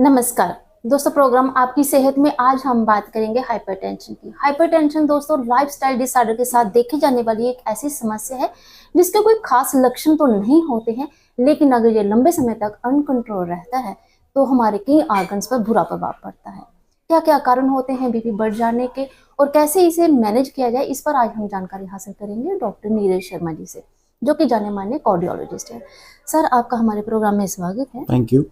नमस्कार दोस्तों, प्रोग्राम आपकी सेहत में आज हम बात करेंगे हाइपरटेंशन की। हाइपरटेंशन दोस्तों लाइफस्टाइल डिसऑर्डर के साथ देखी जाने वाली एक ऐसी समस्या है जिसके कोई खास लक्षण तो नहीं होते हैं, लेकिन अगर ये लंबे समय तक अनकंट्रोल रहता है तो हमारे कई ऑर्गन्स पर बुरा प्रभाव पड़ता है। क्या क्या कारण होते हैं बीपी बढ़ जाने के और कैसे इसे मैनेज किया जाए, इस पर आज हम जानकारी हासिल करेंगे डॉक्टर नीरज शर्मा जी से, जो कि जाने माने कार्डियोलॉजिस्ट है। सर, आपका हमारे प्रोग्राम में स्वागत है। Thank you.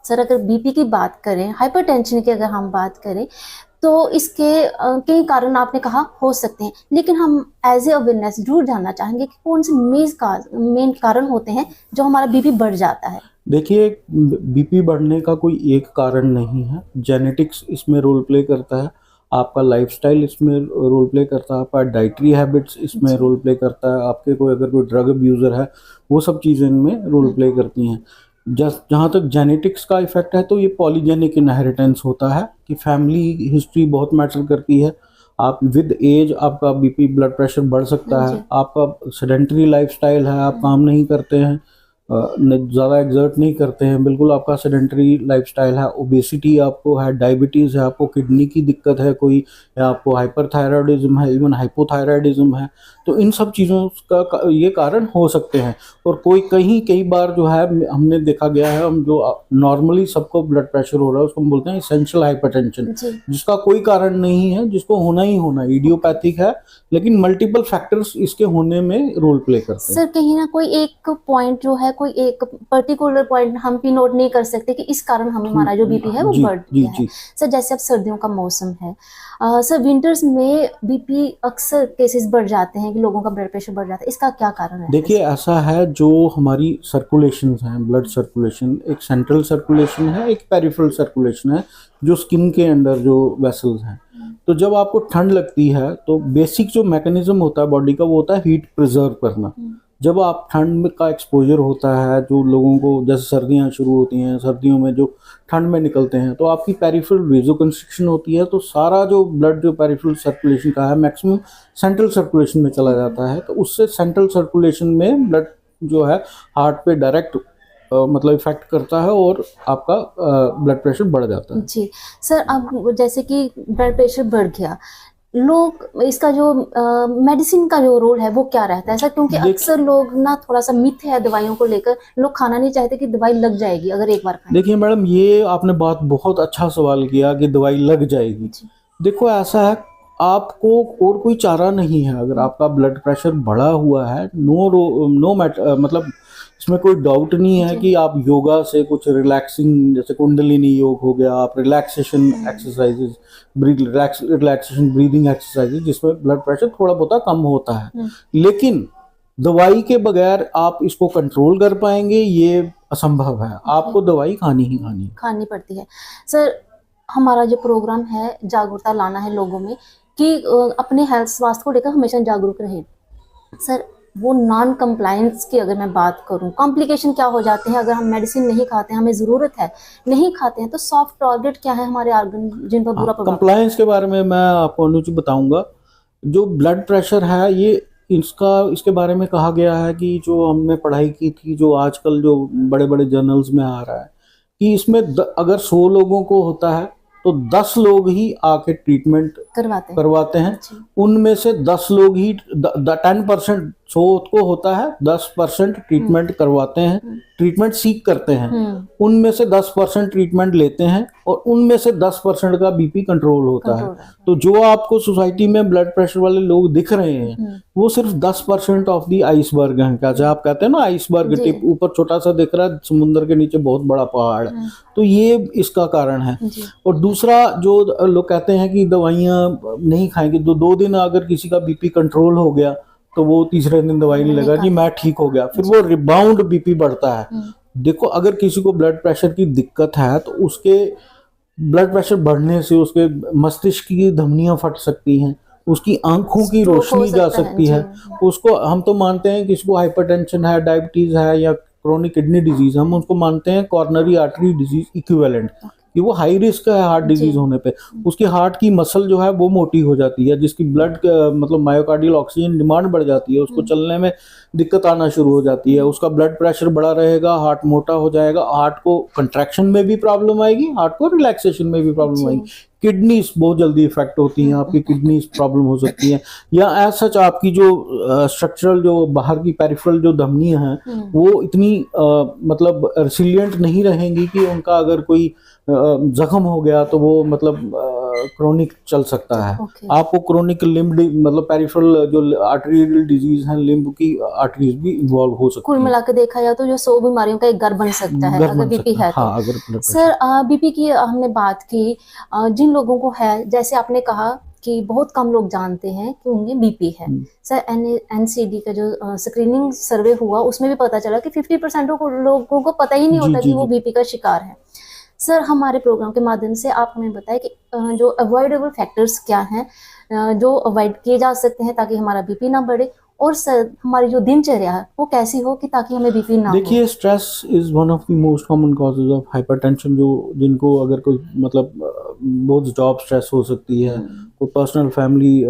सर, अगर बीपी की बात करें, हाइपरटेंशन की अगर हम बात करें तो इसके कई कारण आपने कहा हो सकते हैं, लेकिन हम एज ए अवेयरनेस जरूर जानना चाहेंगे कि कौन से मेन कारण होते हैं जो हमारा बीपी बढ़ जाता है। देखिए, बीपी बढ़ने का कोई एक कारण नहीं है। जेनेटिक्स इसमें रोल प्ले करता है, आपका लाइफस्टाइल इसमें रोल प्ले करता है, आपका डाइटरी हैबिट्स इसमें रोल प्ले करता है, आपके कोई अगर कोई ड्रग अब्यूज़र है वो सब चीज़ें इनमें रोल प्ले करती हैं। जहाँ तक जेनेटिक्स का इफेक्ट है तो ये पॉलीजेनिक इनहेरिटेंस होता है कि फैमिली हिस्ट्री बहुत मैटर करती है। आप विद एज आपका बीपी ब्लड प्रेशर बढ़ सकता है। आपका सेडेंटरी लाइफस्टाइल है, आप काम नहीं करते हैं, ज़्यादा एग्जर्ट नहीं करते हैं, बिल्कुल आपका सेडेंटरी लाइफस्टाइल है। ओबेसिटी आपको है, डायबिटीज़ है, आपको किडनी की दिक्कत है कोई, या आपको हाइपरथायराइडिज्म है, इवन हाइपोथायराइडिज्म है, तो इन सब चीज़ों का ये कारण हो सकते हैं। और कई बार जो है हमने देखा गया है, हम जो नॉर्मली सबको ब्लड प्रेशर हो रहा है उसको हम बोलते हैं इसेंशियल हाइपरटेंशन, जिसका कोई कारण नहीं है, जिसको होना ही होना, इडियोपैथिक है, लेकिन मल्टीपल फैक्टर्स इसके होने में रोल प्ले करते हैं। सर, कहीं ना कोई एक पॉइंट जो है, कोई एक पर्टिकुलर पॉइंट हम भी नोट नहीं कर सकते कि इस कारण हमारा जो बीपी है वो बढ़ गया है। सर, जैसे अब सर्दियों का मौसम है, सर विंटर्स में बीपी अक्सर केसेस बढ़ जाते हैं कि लोगों का ब्लड प्रेशर बढ़ जाता है, इसका क्या कारण है? देखिए, ऐसा है, जो हमारी सर्कुलेशन है, ब्लड सर्कुलेशन, एक सेंट्रल सर्कुलेशन है, एक पेरिफेरल सर्कुलेशन है, जो स्किन के अंदर जो वेसल्स हैं। तो जब आपको ठंड लगती है तो बेसिक जो मैकेनिज्म होता है बॉडी का वो होता है हीट प्रिजर्व करना। जब आप ठंड का एक्सपोजर होता है, जो लोगों को, जैसे सर्दियां शुरू होती हैं, सर्दियों में जो ठंड में निकलते हैं तो आपकी पेरिफेरल वेज़ोकंस्ट्रिक्शन होती है, तो सारा जो ब्लड जो पेरिफेरल सर्कुलेशन का है मैक्सिमम सेंट्रल सर्कुलेशन में चला जाता है। तो उससे सेंट्रल सर्कुलेशन में ब्लड जो है हार्ट पे डायरेक्ट मतलब इफेक्ट करता है और आपका ब्लड प्रेशर बढ़ जाता है। जी सर, अब जैसे कि ब्लड प्रेशर बढ़ गया, लोग इसका जो मेडिसिन का जो रोल है वो क्या रहता है सर? क्योंकि अक्सर लोग ना थोड़ा सा मिथ है दवाइयों को लेकर, लोग खाना नहीं चाहते कि दवाई लग जाएगी अगर एक बार खाएं। देखिए मैडम, ये आपने बहुत अच्छा सवाल किया कि दवाई लग जाएगी। देखो, ऐसा है, आपको और कोई चारा नहीं है। अगर आपका ब्लड प्रेशर बढ़ा हुआ है, नो मैटर, मतलब इसमें कोई डाउट नहीं है कि आप योगा से कुछ रिलैक्सिंग, जैसे कुंडलिनी योग हो गया, आप relaxation exercises, relaxation breathing exercises, जिसमें ब्लड प्रेशर थोड़ा बहुत कम होता है, लेकिन दवाई के बगैर आप इसको कंट्रोल कर पाएंगे ये असंभव है। आपको दवाई खानी पड़ती है। सर, हमारा जो प्रोग्राम है जागरूकता लाना है लोगों में कि अपने हेल्थ स्वास्थ्य को लेकर हमेशा जागरूक रहे। सर, वो नॉन कंप्लायंस की अगर मैं बात करूं, कॉम्प्लिकेशन क्या हो जाते हैं अगर हम मेडिसिन नहीं खाते हैं, हमें ज़रूरत है नहीं खाते हैं, तो सॉफ्ट टारगेट क्या है हमारे ऑर्गन जिन पर बुरा प्रभाव? कंप्लायंस के बारे में मैं आपको अनुज बताऊंगा। जो ब्लड प्रेशर है, ये इसके बारे में कहा गया है कि जो हमने पढ़ाई की थी, जो आजकल जो बड़े बड़े जर्नल्स में आ रहा है कि इसमें अगर 100 लोगों को होता है तो 10 लोग ही आके ट्रीटमेंट करवाते हैं। उनमें से 10 लोग ही 10% 100 को होता है, 10% ट्रीटमेंट करवाते हैं, ट्रीटमेंट सीख करते हैं। उनमें से 10% ट्रीटमेंट लेते हैं और उनमें से 10% का बीपी कंट्रोल होता है। तो जो आपको सोसाइटी में ब्लड प्रेशर वाले लोग दिख रहे हैं वो सिर्फ 10% ऑफ दी आइसबर्ग हैं। क्या आप कहते हैं ना, आइसबर्ग टिप ऊपर छोटा सा दिख रहा है, समुद्र के नीचे बहुत बड़ा पहाड़ है। तो ये इसका कारण है। और दूसरा, जो लोग कहते हैं कि दवाइयाँ नहीं खाएंगे, 2 दिन अगर किसी का बीपी कंट्रोल हो गया तो वो तीसरे दिन दवाई नहीं लगा कि मैं ठीक हो गया, फिर वो रिबाउंड बीपी बढ़ता है। देखो, अगर किसी को ब्लड प्रेशर की दिक्कत है तो उसके ब्लड प्रेशर बढ़ने से उसके मस्तिष्क की धमनियां फट सकती हैं, उसकी आंखों की रोशनी जा सकती है। उसको हम तो मानते हैं, किसी को हाइपरटेंशन है, डायबिटीज है या क्रोनिक किडनी डिजीज, हम उसको मानते हैं कॉर्नरी आर्टरी डिजीज इक्विवेलेंट, कि वो हाई रिस्क है हार्ट जी। डिजीज होने पे। उसकी हार्ट की मसल जो है वो मोटी हो जाती है, जिसकी ब्लड मतलब मायोकार्डियल ऑक्सीजन डिमांड बढ़ जाती है, उसको चलने में दिक्कत आना शुरू हो जाती है, उसका ब्लड प्रेशर बढ़ा रहेगा, हार्ट मोटा हो जाएगा, हार्ट को कंट्रैक्शन में भी प्रॉब्लम आएगी, हार्ट को रिलैक्सेशन में भी प्रॉब्लम आएगी। जी। किडनीज बहुत जल्दी इफेक्ट होती हैं, आपकी किडनीज प्रॉब्लम हो सकती है, या एज सच आपकी जो स्ट्रक्चरल जो बाहर की पेरिफेरल जो धमनियां हैं वो इतनी मतलब रेसिलिएंट नहीं रहेंगी कि उनका अगर कोई जख्म हो गया तो वो मतलब क्रोनिक चल सकता है। ओके। आपको क्रोनिक लिम्ब मतलब पेरिफेरल जो आर्टरियल डिजीज है, लिम्ब की आर्टरीज भी इन्वॉल्व हो कुल सकती हैं, मिला के देखा जाए तो जो 100 बीमारियों का एक घर बन सकता है घर अगर बन बीपी सकता है। है तो। हाँ, अगर ब्लड प्रेशर। सर बीपी की हमने बात की, जिन लोगों को है, जैसे आपने कहा कि बहुत कम लोग जानते हैं कि उन्हें बीपी है। सर एनसीडी का जो स्क्रीनिंग सर्वे हुआ उसमें भी पता चला कि 50% लोगों को पता ही नहीं जी होता जी कि वो जी। बीपी का शिकार है। सर हमारे प्रोग्राम के माध्यम से आप हमें बताएं कि जो अवॉइडेबल फैक्टर्स क्या हैं, जो अवॉइड किए जा सकते हैं ताकि हमारा बीपी ना बढ़े, और सर हमारी जो दिनचर्या है वो कैसी हो कि ताकि हमें बीपी ना हो। देखिए, stress is one of the most common causes of hypertension, जो जिनको अगर कोई मतलब बहुत जॉब स्ट्रेस हो सकती है, कोई पर्सनल फैमिली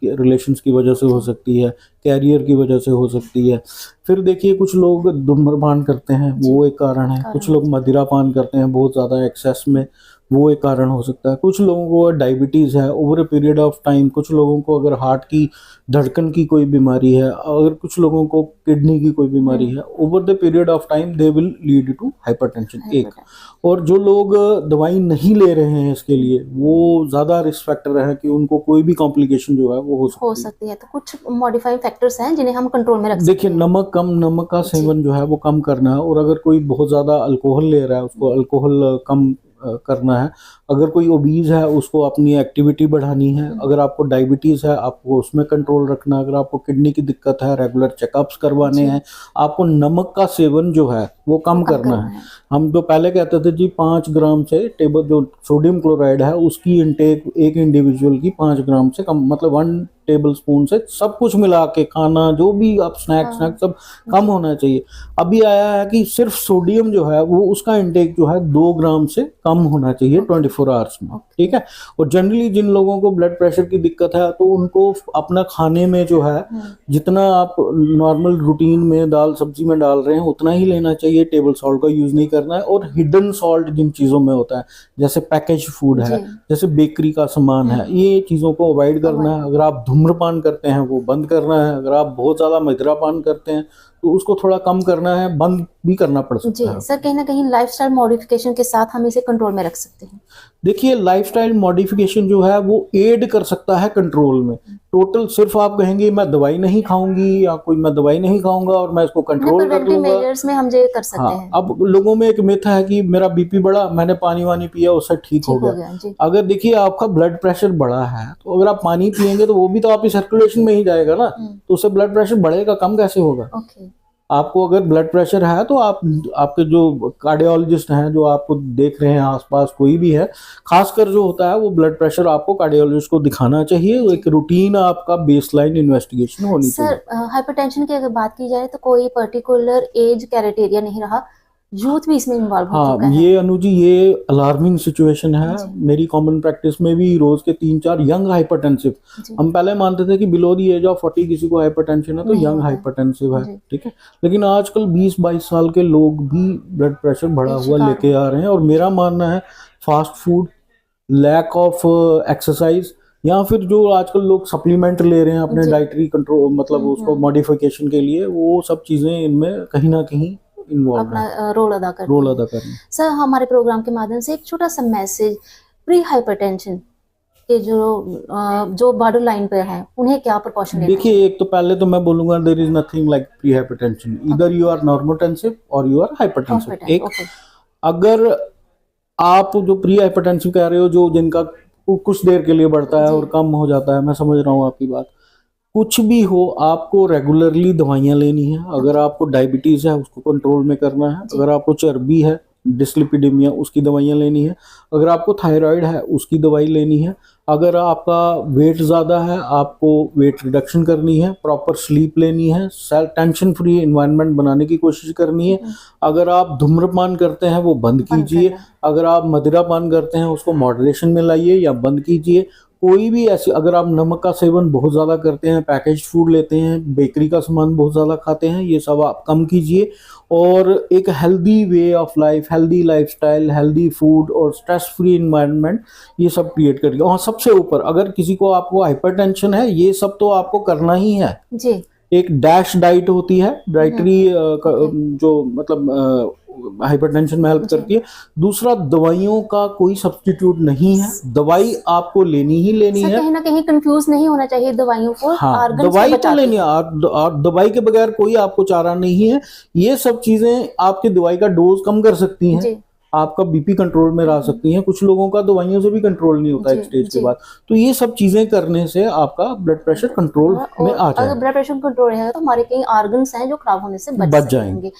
रिलेशंस की वजह से हो सकती है, कैरियर की वजह से हो सकती है। फिर देखिए, कुछ लोग धूम्रपान करते हैं, वो एक कारण है। कुछ लोग मदिरा पान करते हैं बहुत ज़्यादा एक्सेस में, वो एक कारण हो सकता है। कुछ लोगों को डायबिटीज़ है over a period of time, कुछ लोगों को अगर हार्ट की धड़कन की कोई बीमारी है, अगर कुछ लोगों को किडनी की कोई बीमारी है, over the period of time they will lead to hypertension, एक। और जो लोग दवाई नहीं ले रहे हैं इसके लिए, वो ज़्यादा रिस्क फैक्टर है कि उनको कोई भी कॉम्प्लिकेशन जो है वो हो सकती है। तो कुछ मॉडिफाइंग फैक्टर्स हैं जिन्हें हम कंट्रोल में रख सकते हैं। देखिए, नमक का सेवन जो है वो कम करना है, और अगर कोई बहुत ज़्यादा अल्कोहल ले रहा है उसको अल्कोहल कम करना है। अगर कोई ओबीज है उसको अपनी एक्टिविटी बढ़ानी है। अगर आपको डायबिटीज़ है आपको उसमें कंट्रोल रखना है। अगर आपको किडनी की दिक्कत है, रेगुलर चेकअप्स करवाने हैं। आपको नमक का सेवन जो है वो कम करना है। हम तो पहले कहते थे जी 5 ग्राम से टेबल जो सोडियम क्लोराइड है उसकी इंटेक एक इंडिविजुअल की 5 ग्राम से कम, मतलब 1 टेबल स्पून से सब कुछ मिला के खाना, जो भी आप स्नैक सब कम होना चाहिए। अभी आया है कि सिर्फ सोडियम जो है वो उसका इंटेक जो है 2 ग्राम से कम होना चाहिए 24 आवर्स में, ठीक है। और जनरली जिन लोगों को ब्लड प्रेशर की दिक्कत है तो उनको अपना खाने में जो है जितना आप नॉर्मल रूटीन में दाल सब्जी में डाल रहे हैं उतना ही लेना चाहिए। टेबल सॉल्ट का यूज नहीं करना है। और हिडन सॉल्ट जिन चीज़ों में होता है, जैसे पैकेज फूड है, जैसे बेकरी का सामान है, ये चीज़ों को अवॉइड करना है। अगर आप धूम्रपान करते हैं वो बंद करना है। अगर आप बहुत ज़्यादा मदिरापान करते हैं तो उसको थोड़ा कम करना है, बंद भी करना पड़ सकता है। सर कहीं ना कहीं लाइफस्टाइल मॉडिफिकेशन के साथ हम इसे कंट्रोल में रख सकते हैं। देखिए, लाइफस्टाइल मॉडिफिकेशन जो है वो एड कर सकता है कंट्रोल में। टोटल सिर्फ आप कहेंगे मैं दवाई नहीं खाऊंगी या कोई मैं दवाई नहीं खाऊंगा और मैं इसको कंट्रोल कर लूंगा, मेजर्स में हम ये कर सकते हैं। अब लोगों में एक मिथ है कि मेरा बीपी बढ़ा, मैंने पानी वानी पिया, उससे ठीक हो गया। अगर देखिए आपका ब्लड प्रेशर बढ़ा है तो अगर आप पानी पियेंगे तो वो भी तो आपकी सर्कुलेशन में ही जाएगा ना, तो उससे ब्लड प्रेशर बढ़ेगा, कम कैसे होगा। आपको अगर ब्लड प्रेशर है तो आप आपके जो कार्डियोलॉजिस्ट हैं जो आपको देख रहे हैं आसपास कोई भी है, खासकर जो होता है वो ब्लड प्रेशर आपको कार्डियोलॉजिस्ट को दिखाना चाहिए। एक रूटीन आपका बेसलाइन इन्वेस्टिगेशन होनी चाहिए। सर हाइपरटेंशन की अगर बात की जाए तो कोई पर्टिकुलर एज क्राइटेरिया नहीं रहा, यूथ भी इसमें इन्वॉल्व हो चुका है। ये अनुजी ये अलार्मिंग सिचुएशन है। मेरी कॉमन प्रैक्टिस में भी रोज के 3-4 यंग हाइपरटेंसिव, हम पहले मानते थे कि बिलो दी एज ऑफ 40 किसी को हाइपरटेंशन है तो यंग हाइपरटेंसिव है, ठीक है। लेकिन आजकल 20-22 साल के लोग भी ब्लड प्रेशर बढ़ा हुआ लेके आ रहे हैं। और मेरा मानना है fast food, lack of exercise, या फिर जो आजकल लोग सप्लीमेंट ले रहे हैं अपने डाइटरी कंट्रोल मतलब उसको मॉडिफिकेशन के लिए, वो सब चीजें इनमें कहीं ना कहीं अपना रोल अदा करना। सर हमारे प्रोग्राम के माध्यम से एक छोटा सा मैसेज प्री हाइपरटेंशन के जो बॉर्डर लाइन पे है उन्हें क्या प्रिकॉशन लेना? देखिए, एक तो पहले तो मैं बोलूंगा there is nothing like pre hypertension, either you are normotensive और यू आर हाइपरटेंसिव। एक अगर आप जो प्री हाइपरटेंसिव कह रहे हो जो जिनका कुछ देर के लिए बढ़ता है और कम हो जाता है, मैं समझ रहा हूँ आपकी बात। कुछ भी हो, आपको रेगुलरली दवाइयाँ लेनी है। अगर आपको डायबिटीज़ है उसको कंट्रोल में करना है। अगर आपको चर्बी है, डिस्लिपिडेमिया, उसकी दवाइयाँ लेनी है। अगर आपको थायराइड है उसकी दवाई लेनी है। अगर आपका वेट ज़्यादा है, आपको वेट रिडक्शन करनी है, प्रॉपर स्लीप लेनी है, सेल्फ टेंशन फ्री एनवायरनमेंट बनाने की कोशिश करनी है। अगर आप धूम्रपान करते हैं वो बंद बंद कीजिए। करना है। अगर आप मदिरापान करते हैं उसको मॉडरेशन में लाइए या बंद कीजिए। कोई भी ऐसी, अगर आप नमक का सेवन बहुत ज़्यादा करते हैं, पैकेज्ड फूड लेते हैं, बेकरी का सामान बहुत ज़्यादा खाते हैं, ये सब आप कम कीजिए। और एक healthy way of life, healthy lifestyle, healthy food और स्ट्रेस फ्री एनवायरनमेंट, ये सब क्रिएट करिए। और सबसे ऊपर, अगर किसी को आपको हाइपरटेंशन है, ये सब तो आपको करना ही है। जी। एक डैश डाइट होती है, डाइटरी जो मतलब हाइपरटेंशन में हेल्प जी। करती है। दूसरा, दवाइयों का कोई सब्स्टिट्यूट नहीं है, दवाई आपको लेनी ही लेनी सर है। कहीं ना कहीं कंफ्यूज नहीं होना चाहिए दवाइयों को, हाँ, ऑर्गन्स को दवाई तो बचाती लेनी है। है। आप दवाई के बगैर कोई आपको चारा नहीं है। ये सब चीजें आपके दवाई का डोज कम कर सकती हैं, जी। आपका बीपी कंट्रोल में रह सकती हैं। कुछ लोगों का दवाइयों से भी कंट्रोल नहीं होता जी। एक स्टेज के जी। बाद। तो ये सब चीजें करने से आपका ब्लड प्रेशर कंट्रोल में और आ अगर जाएगा, ब्लड प्रेशर कंट्रोल रहेगा तो हमारे कई ऑर्गन्स हैं जो खराब होने से बच बच जाएंगे। सकेंगे।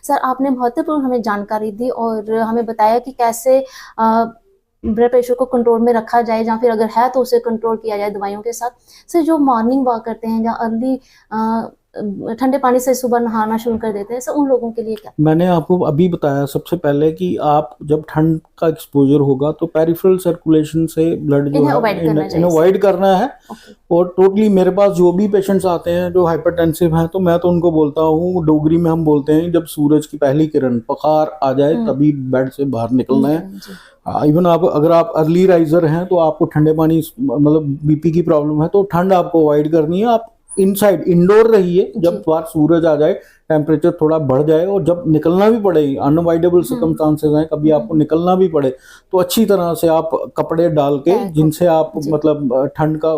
सर आपने महत्वपूर्ण हमें जानकारी दी और हमें बताया कि कैसे ब्लड प्रेशर को कंट्रोल में रखा जाए, या फिर अगर है तो उसे कंट्रोल किया जाए दवाइयों के साथ। सर जो मॉर्निंग वॉक करते हैं या अर्ली ठंडे पानी से सुबह नहाना शुरू कर देते हैं, सर उन लोगों के लिए क्या? मैंने आपको अभी बताया सबसे पहले कि आप जब ठंड का एक्सपोजर होगा तो पेरिफेरल सर्कुलेशन से ब्लड जो इन्हें है अवॉइड करना इन्हें चाहिए। अवॉइड करना है। ओके। और टोटली मेरे पास जो भी पेशेंट्स आते हैं जो हाइपरटेंसिव हैं, तो मैं तो उनको बोलता हूँ, डोगरी में हम बोलते हैं, जब सूरज की पहली किरण पखार आ जाए तभी बेड से बाहर निकलना है। जी। इवन आप, अगर आप अर्ली राइजर हैं तो आपको ठंडे पानी, मतलब बीपी की प्रॉब्लम है तो ठंड आपको अवॉइड करनी है। आप इनसाइड इंडोर रहिए, जब बाहर सूरज आ जाए, टेम्परेचर थोड़ा बढ़ जाए, और जब निकलना भी पड़े, अनअवॉइडेबल सर्कमस्टांसेस हैं, कभी आपको निकलना भी पड़े, तो अच्छी तरह से आप कपड़े डाल के जिनसे आप मतलब ठंड का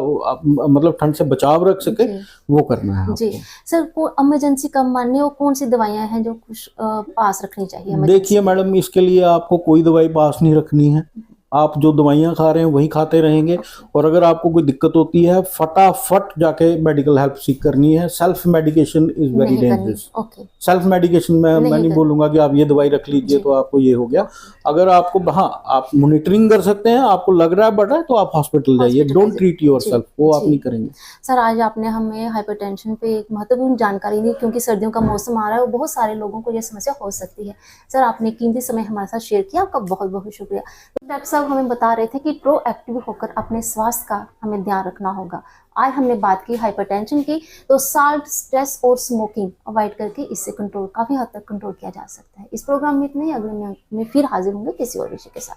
मतलब ठंड से बचाव रख सके, वो करना है जी। आपको। सर को इमरजेंसी कब माननी और कौन सी दवाइयां हैं जो कुछ पास रखनी चाहिए? देखिए मैडम, इसके लिए आपको कोई दवाई पास नहीं रखनी है। आप जो दवाइयाँ खा रहे हैं वही खाते रहेंगे। और अगर आपको कोई दिक्कत होती है, फटाफट जाके मेडिकल हेल्प सीख करनी है। Self medication is very dangerous. Self medication में मैं नहीं बोलूंगा कि आप ये दवाई रख लीजिए तो आपको ये हो गया। अगर आपको, हाँ, आप मॉनिटरिंग कर सकते हैं, आपको लग रहा है बढ़ा है तो आप हॉस्पिटल जाइए। डोंट ट्रीट योरसेल्फ, वो आप नहीं करेंगे। सर आज आपने हमें हाइपरटेंशन पे एक महत्वपूर्ण जानकारी दी, क्योंकि सर्दियों का मौसम आ रहा है और बहुत सारे लोगों को यह समस्या हो सकती है। सर आपने कीमती समय हमारे साथ शेयर किया, आपका बहुत बहुत शुक्रिया। डॉक्टर साहब हमें बता रहे थे कि प्रोएक्टिव होकर अपने स्वास्थ्य का हमें ध्यान रखना होगा। आज हमने बात की हाइपरटेंशन की, तो साल्ट, स्ट्रेस और स्मोकिंग अवॉइड करके इससे कंट्रोल, काफी हद तक कंट्रोल किया जा सकता है। इस प्रोग्राम में इतने ही, अगले में फिर हाजिर होंगे किसी और विषय के साथ।